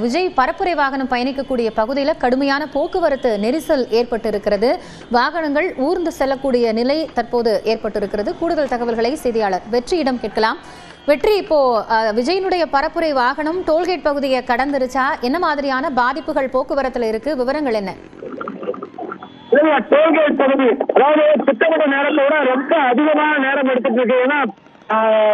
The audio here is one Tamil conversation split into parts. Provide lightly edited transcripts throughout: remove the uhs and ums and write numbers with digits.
விஜய் பரப்புரை வாகனம் பயணிக்கக்கூடிய பகுதியில் கடுமையான போக்குவரத்து நெரிசல் ஏற்பட்டு இருக்கிறது. வாகனங்கள் ஊர்ந்து செல்லக்கூடிய நிலை தற்போது ஏற்பட்டிருக்கிறது. கூடுதல் தகவல்களை செய்தியாளர் வெற்றியிடம் கேட்கலாம். வெற்றி, இப்போ விஜயனுடைய பரப்புரை வாகனம் டோல்கேட் பகுதியை கடந்துருச்சா? என்ன மாதிரியான பாதிப்புகள் போக்குவரத்துல இருக்கு? விவரங்கள் என்ன? டோல்கேட் பகுதி அதாவது திட்டமிட்ட நேரத்தை விட ரொம்ப அதிகமான நேரம் எடுத்துட்டு இருக்கு. ஏன்னா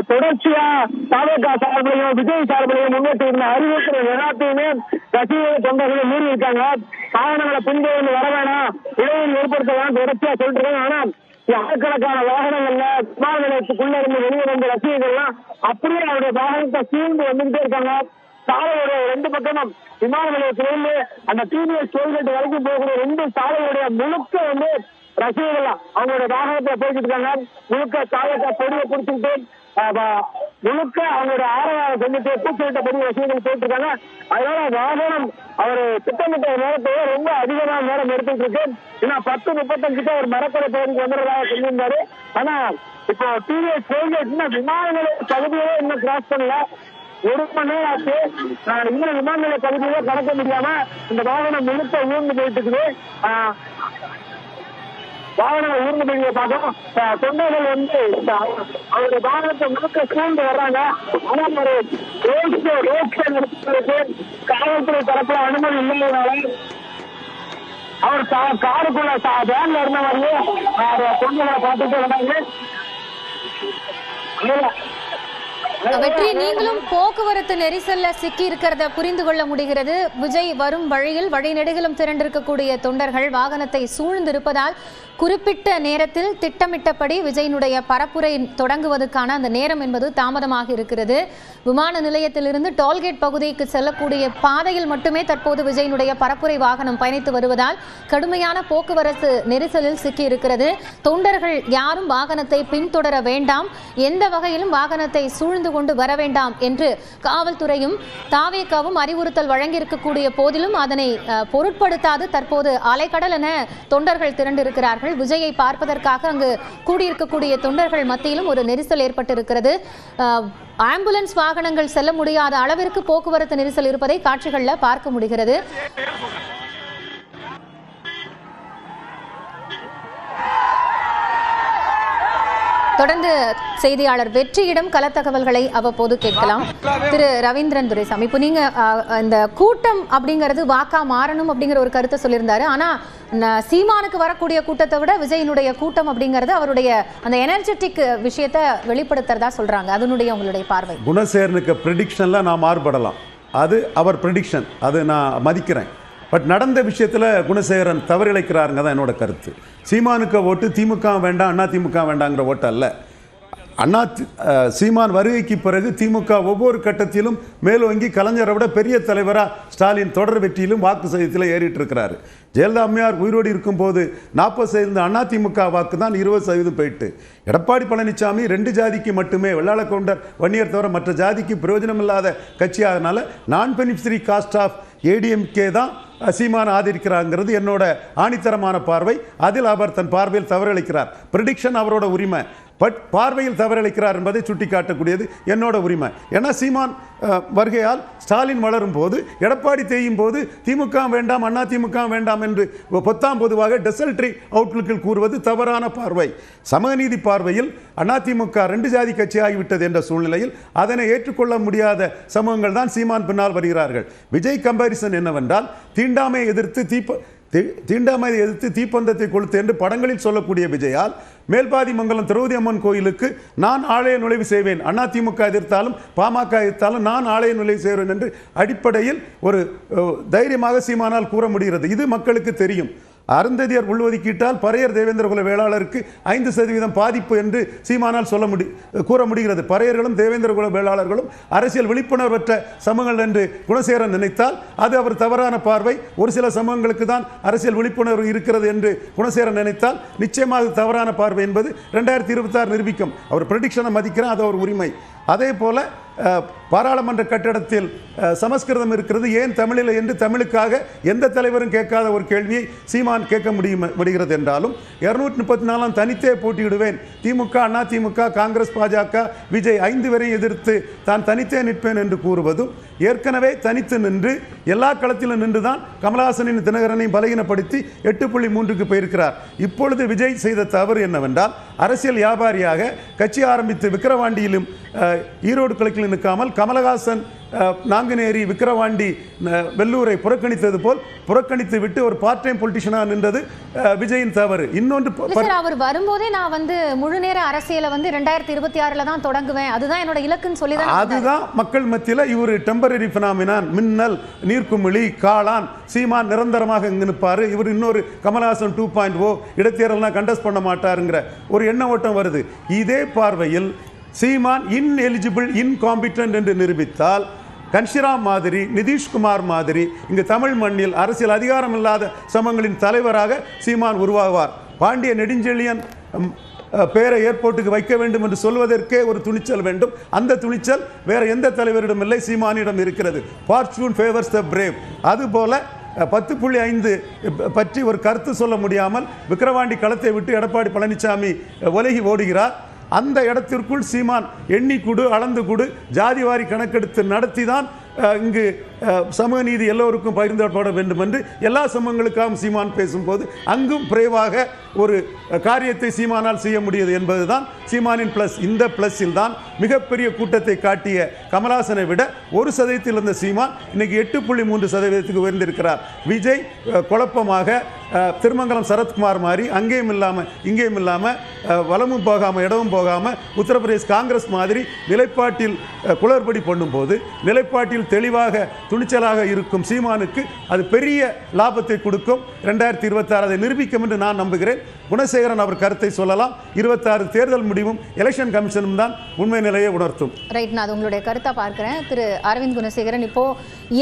தொடர்ச்சியா தாவேகா சார்பிலையும் விஜய் சார்பிலையும் முன்னேற்றி இருந்த அறிவுறுத்தல் எல்லாத்தையுமே ரசிகை தொண்டர்களை மீறி இருக்காங்க. வாகனங்களை பின்பற்றி வர வேணாம், இடைவெளி ஏற்படுத்தலாம் தொடர்ச்சியா சொல்லிட்டு இருக்காங்க. ஆனா ஆயிரக்கணக்கான வாகனங்கள்ல விமான நிலையத்துக்குள்ள இருந்து வெளியே வந்த ரசிகர்கள்லாம் அப்படியே அவருடைய வாகனத்தை சீர்ந்து வந்துகிட்டே இருக்காங்க. சாலையோட ரெண்டு பக்கமும் விமான நிலையத்திலிருந்து அந்த டிவிஎஸ் டோல்கேட் வரைக்கும் போகக்கூடிய ரெண்டு சாலையுடைய முழுக்க ரசிகர்கள் அவங்களுடைய வாகனத்தை போய்கிட்டு இருக்காங்க. முழுக்க சாலைக்கா பொடியை பிடிச்சிக்கிட்டு முழுக்க அவங்களுடைய ஆரவாரம் செஞ்சுட்டு பூச்சிட்ட பொடி ரசிகர்கள் போயிட்டு இருக்காங்க. அதனால வாகனம் அவர் திட்டமிட்ட நேரத்தையே ரொம்ப அதிகமான நேரம் எடுத்துட்டு இருக்கு. ஏன்னா 10:35 ஒரு மரக்கடை பகுதிக்கு வந்துடுறதாக சொல்லியிருந்தாரு. ஆனா இப்போ டிவிஎஸ் டோல்கேட் விமான நிலைய பகுதியே இன்னும் கிராஸ் பண்ணல. 1 மணி நேரம் ஆச்சு. இன்னும் விமான நிலைய பகுதியிலே கடக்க முடியாம இந்த வாகனம் முழுக்க ஊர்ந்து போயிட்டு இருக்குது. வாகனங்கள் ஊர்ந்து போய் பார்த்தோம். தொண்டர்கள் அவருடைய வாகனத்தை முழுக்க சூழ்ந்து வர்றாங்க. ஆனா ஒரு ரோட் ஷோ நடத்துவதற்கு காவல்துறை தரப்புல அனுமதி இல்லைனால அவர் காருக்குள்ள வேன்ல இருந்த மாதிரியே தொண்டர்களை பார்த்துட்டு வந்தாங்க. வெற்றி, நீங்களும் போக்குவரத்து நெரிசல்ல சிக்கி இருக்கிறத புரிந்து கொள்ள முடிகிறது. விஜய் வரும் வழியில் வழிநெடுகிலும் திரண்டிருக்கக்கூடிய தொண்டர்கள் வாகனத்தை சூழ்ந்திருப்பதால் குறிப்பிட்ட நேரத்தில் திட்டமிட்டபடி விஜயனுடைய பரப்புரை தொடங்குவதற்கான அந்த நேரம் என்பது தாமதமாக இருக்கிறது. விமான நிலையத்திலிருந்து டோல்கேட் பகுதிக்கு செல்லக்கூடிய பாதையில் மட்டுமே தற்போது விஜயனுடைய பரப்புரை வாகனம் பயணித்து வருவதால் கடுமையான போக்குவரத்து நெரிசலில் சிக்கி இருக்கிறது. தொண்டர்கள் யாரும் வாகனத்தை பின்தொடர வேண்டாம், எந்த வகையிலும் வாகனத்தை சூழ்ந்து கொண்டு வர வேண்டாம் என்று காவல்துறையும் தாவேகாவும் அறிவுறுத்தல் வழங்கியிருக்கக்கூடிய போதிலும் அதனை பொருட்படுத்தாது தற்போது அலைக்கடல் என தொண்டர்கள் திரண்டிருக்கிறார்கள். விஜயை பார்ப்பதற்காக அங்கு கூடியிருக்கக்கூடிய தொண்டர்கள் மத்தியிலும் ஒரு நெரிசல் ஏற்பட்டிருக்கிறது. ஆம்புலன்ஸ் வாகனங்கள் செல்ல முடியாத அளவிற்கு போக்குவரத்து நெரிசல் இருப்பதை காட்சிகள்ல பார்க்க முடிகிறது. தொடர்ந்து செய்தியாளர் வெற்றியிடம் கள தகவல்களை அவ்வப்போது கேட்கலாம். திரு ரவீந்திரன் துரைசாமி, இப்போ நீங்க இந்த கூட்டம் அப்படிங்கிறது வாக்கா மாறணும் அப்படிங்கிற ஒரு கருத்தை சொல்லியிருந்தாரு. ஆனா சீமானுக்கு வரக்கூடிய கூட்டத்தை விட விஜயனுடைய கூட்டம் அப்படிங்கிறது அவருடைய அந்த எனர்ஜெட்டிக் விஷயத்தை வெளிப்படுத்துறதா சொல்றாங்க. அதனுடைய உங்களுடைய பார்வை? குணசேகரனுக்கு ப்ரெடிக்ஷன்ல நான் மாறுபடலாம், அது அவர் ப்ரெடிக்ஷன், அது நான் மதிக்கிறேன். பட் நடந்த விஷயத்தில் குணசேகரன் தவறிழைக்கிறாருங்க தான் என்னோட கருத்து. சீமானுக்கு ஓட்டு திமுக வேண்டாம், அண்ணா திமுக வேண்டாங்கிற ஓட்டு அல்ல. சீமான் வருகைக்கு பிறகு திமுக ஒவ்வொரு கட்டத்திலும் மேலோங்கி கலைஞரை விட பெரிய தலைவராக ஸ்டாலின் தொடர் வெற்றியிலும் வாக்கு சதவீதத்தில் ஏறிட்டு இருக்கிறாரு. ஜெயலலிதா அம்மையார் உயிரோடு இருக்கும்போது 40% அண்ணா திமுக வாக்கு தான் 20% போயிட்டு. எடப்பாடி பழனிசாமி 2 ஜாதிக்கு மட்டுமே, வெள்ளாள கவுண்டர் வன்னியர் தவிர மற்ற ஜாதிக்கு பிரயோஜனம் இல்லாத கட்சியாகனால நான் பெனிஃபிஷரி காஸ்ட் ஆஃப் ஏடிஎம்கே தான் சீமான் ஆதரிக்கிறாங்கிறது என்னோட ஆணித்தரமான பார்வை. அதில் அவர் தன் பார்வையில் தவறளிக்கிறார். ப்ரெடிக்ஷன் அவரோட உரிமை, பட் பார்வையில் தவறளிக்கிறார் என்பதை சுட்டிக்காட்டக்கூடியது என்னோட உரிமை. ஏன்னா சீமான் வருகையால் ஸ்டாலின் வளரும் போது, எடப்பாடி தேயும் போது திமுக வேண்டாம் அண்ணா திமுக வேண்டாம் என்று பொத்தாம் பொதுவாக டெசல்ட்ரி அவுட்லுக்கில் கூறுவது தவறான பார்வை. சமநீதி பார்வையில் அதிமுக 2 ஜாதி கட்சி ஆகிவிட்டது என்ற சூழ்நிலையில் அதனை ஏற்றுக்கொள்ள முடியாத சமூகங்கள் தான் சீமான் பின்னால் வருகிறார்கள். விஜய் கம்பாரிசன் என்னவென்றால் தீண்டாமை எதிர்த்து தீப்பந்தத்தை கொளுத்து என்று படங்களில் சொல்லக்கூடிய விஜயால் மேல்பாதி மங்கலம் திரௌதி அம்மன் கோயிலுக்கு நான் ஆலய நுழைவு செய்வேன், அதிமுக எதிர்த்தாலும் பாமக எதிர்த்தாலும் நான் ஆலய நுழைவு செய்வேன் என்று அடிப்படையில் ஒரு தைரியமாக சீமானால் கூற முடிகிறது. இது மக்களுக்கு தெரியும். அருந்ததியர் உள்ஒதுக்கீட்டால் பறையர் தேவேந்திர குல வேளாளருக்கு 5% பாதிப்பு என்று சீமானால் கூற முடிகிறது. பறையர்களும் தேவேந்திர குல வேளாளர்களும் அரசியல் விழிப்புணர்வற்ற சமூகங்கள் என்று குணசேகரன் நினைத்தால் அது அவர் தவறான பார்வை. ஒரு சில சமூகங்களுக்கு தான் அரசியல் விழிப்புணர்வு இருக்கிறது என்று குணசேகரன் நினைத்தால் நிச்சயமாக தவறான பார்வை என்பது 2026 நிரூபிக்கும். அவர் ப்ரெடிக்ஷனை மதிக்கிறேன், அது அவர் உரிமை. அதே போல பாராளுமன்ற கட்டடத்தில் சமஸ்கிருதம் இருக்கிறது, ஏன் தமிழில் என்று தமிழுக்காக எந்த தலைவரும் கேட்காத ஒரு கேள்வியை சீமான் கேட்க முடிகிறது என்றாலும் 234 தனித்தே போட்டியிடுவேன், திமுக, அண்ணா திமுக, காங்கிரஸ், பாஜக, விஜய் 5 வரை எதிர்த்து தான் தனித்தே நிற்பேன் என்று கூறுவதும், ஏற்கனவே தனித்து நின்று எல்லா களத்திலும் நின்றுதான் கமலஹாசனின் தினகரனையும் பலகீனப்படுத்தி 8.3க்கு போயிருக்கிறார். இப்பொழுது விஜய் செய்த தவறு என்னவென்றால், அரசியல் வியாபாரியாக கட்சி ஆரம்பித்து விக்கிரவாண்டியிலும் ஈரோடு கிழக்கில் நிற்காமல் கமலஹாசன் நாங்குநேரி, விக்கிரவாண்டி, வெள்ளூரை புறக்கணித்தது போல் புறக்கணித்து விட்டு ஒரு பார்ட் டைம் பொலிட்டிஷனாக நின்றது விஜயின் தவறு. இன்னொன்று, அவர் வரும்போதே நான் முழு நேர அரசியலை 2026 தான் தொடங்குவேன், அதுதான் என்னோட இலக்குன்னு சொல்லி தான், அதுதான் மக்கள் மத்தியில் இவர் டெம்பரரி பினாமினான், மின்னல், நீர்க்குமிழி, காளான், சீமான் நிரந்தரமாக இங்கு நிற்பாரு, இவர் இன்னொரு கமலஹாசன் 2.0 இடைத்தேர்தலாம் கண்டஸ்ட் பண்ண மாட்டாருங்கிற ஒரு எண்ண ஓட்டம் வருது. இதே பார்வையில் சீமான் இன்எலிஜிபிள், இன்காம்பிட்டன்ட் என்று நிரூபித்தால் கன்ஷிராம் மாதிரி, நிதிஷ்குமார் மாதிரி இங்கு தமிழ் மண்ணில் அரசியல் அதிகாரம் இல்லாத சமங்களின் தலைவராக சீமான் உருவாகுவார். பாண்டிய நெடுஞ்செழியன் பேரை ஏர்போர்ட்டுக்கு வைக்க வேண்டும் என்று சொல்வதற்கே ஒரு துணிச்சல் வேண்டும். அந்த துணிச்சல் வேற எந்த தலைவரிடம் இல்லை, சீமானிடம் இருக்கிறது. ஃபார்ச்சூன் ஃபேவர்ஸ் த பிரேவ். அதுபோல 10.5 பற்றி ஒரு கருத்து சொல்ல முடியாமல் விக்கிரவாண்டி களத்தை விட்டு எடப்பாடி பழனிசாமி உலகி ஓடுகிறார். அந்த இடத்திற்குள் சீமான் எண்ணி கொடு, அளந்து கொடு, ஜாதிவாரி கணக்கெடுத்து நடத்தி தான் இங்கு சமூக நீதி எல்லோருக்கும் பகிர்ந்தப்பட வேண்டும் என்று எல்லா சமூகங்களுக்காகவும் சீமான் பேசும்போது அங்கும் பிரேவாக ஒரு காரியத்தை சீமானால் செய்ய முடியாது என்பதுதான் சீமானின் பிளஸ். இந்த பிளஸில் தான் மிகப்பெரிய கூட்டத்தை காட்டிய கமலஹாசனை விட 1% இருந்த சீமான் இன்னைக்கு 8.3% உயர்ந்திருக்கிறார். விஜய் குழப்பமாக திருமங்கலம் சரத்குமார் மாதிரி அங்கேயும் இல்லாமல் இங்கேயும் இல்லாமல் வலமும் போகாமல் இடமும் போகாமல் உத்தரப்பிரதேஷ் காங்கிரஸ் மாதிரி நிலைப்பாட்டில் குளறுபடி பண்ணும்போது, நிலைப்பாட்டில் தெளிவாக துணிச்சலாக இருக்கும் சீமானுக்கு அது பெரிய லாபத்தை கொடுக்கும். 2026 அதை நிரூபிக்கும் என்று நான் நம்புகிறேன். குணசேகரன் அவர் கருத்தை சொல்லலாம். 26 தேர்தல் முடிவும் எலெக்ஷன் கமிஷனும் தான் உண்மை நிலையை உணர்த்தும். ரைட், நான் உங்களுடைய கருத்தை பார்க்கிறேன். திரு அரவிந்த் குணசேகரன், இப்போ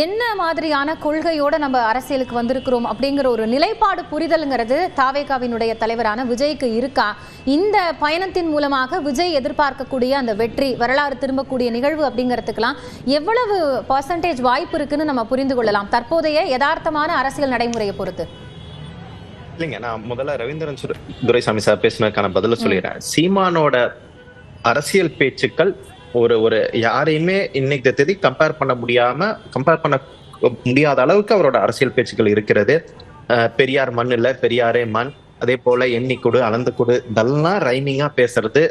என்ன மாதிரியான கொள்கையோட நம்ம அரசியலுக்கு வந்திருக்கிறோம் அப்படிங்கிற ஒரு நிலைப்பாடு புரிதல்ங்கிறது தாவேகாவினுடைய தலைவரான விஜய்க்கு இருக்கா? இந்த பயணத்தின் மூலமாக விஜய் எதிர்பார்க்கக்கூடிய அந்த வெற்றி, வரலாறு திரும்பக்கூடிய நிகழ்வு அப்படிங்கிறதுக்கெல்லாம் எவ்வளவு % வாய்ப்பு இருக்குன்னு நம்ம புரிந்து கொள்ளலாம் தற்போதைய யதார்த்தமான அரசியல் நடைமுறையை பொறுத்து? இல்லைங்க, நான் முதல்ல ரவீந்திரன் துரைசாமி சார் பேசினதுக்கான பதில சொல்லிடுறேன். சீமானோட அரசியல் பேச்சுக்கள் ஒரு யாரையுமே இன்னைக்கு தேதி கம்பேர் பண்ண முடியாத அளவுக்கு அவரோட அரசியல் பேச்சுக்கள் இருக்கிறது. பெரியார் மண் இல்ல, பெரியாரே மண், அதே போல எண்ணிக்கொடு, அளந்து கொடு, இதெல்லாம் ரைமிங்கா பேசுறது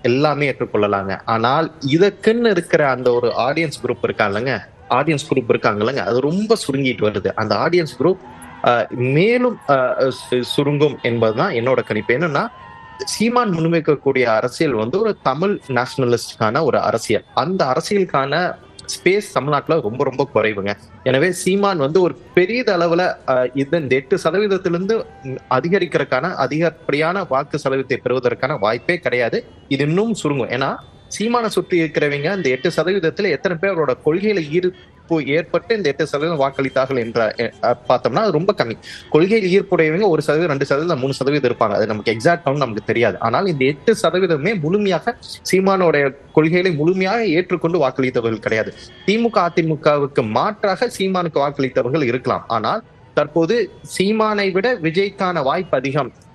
எல்லாமே ஏற்றுக்கொள்ளலாங்க. ஆனால் இதற்குன்னு இருக்கிற அந்த ஒரு ஆடியன்ஸ் குரூப் இருக்காங்கல்லங்க, அது ரொம்ப சுருங்கிட்டு வருது. அந்த ஆடியன்ஸ் குரூப் மேலும் சுருங்கும் என்பதுதான் என்னோட கணிப்பு. என்னன்னா, சீமான் முன்வைக்கக்கூடிய அரசியல் ஒரு தமிழ் நேஷனலிஸ்டுக்கான ஒரு அரசியல். அந்த அரசியலுக்கான ஸ்பேஸ் தமிழ்நாட்டுல ரொம்ப ரொம்ப குறைவுங்க. எனவே சீமான் ஒரு பெரிய அளவுல இந்த 8% அதிகரிக்கிறதுக்கான அதிகப்படியான வாக்கு சதவீதத்தை பெறுவதற்கான வாய்ப்பே கிடையாது. இது இன்னும் சுருங்கும். ஏன்னா சீமானை சுற்றி இருக்கிறவங்க இந்த 8% எத்தனை பேர் அவரோட கொள்கையில ஈர்ப்பு ஏற்பட்டு இந்த 8% வாக்களித்தார்கள் என்ற பார்த்தோம்னா அது ரொம்ப கம்மி. கொள்கையில் ஈர்ப்புடையவங்க 1%, 2%, 3% இருப்பாங்க. அது நமக்கு எக்ஸாக்ட் நமக்கு தெரியாது. ஆனால் இந்த 8% முழுமையாக சீமானோடைய கொள்கைகளை முழுமையாக ஏற்றுக்கொண்டு வாக்களித்தவர்கள் கிடையாது. திமுக, அதிமுகவுக்கு மாற்றாக சீமானுக்கு வாக்களித்தவர்கள் இருக்கலாம். ஆனால் தற்போது சீமானை விட விஜய்க்கான வாய்ப்பு அதிகம்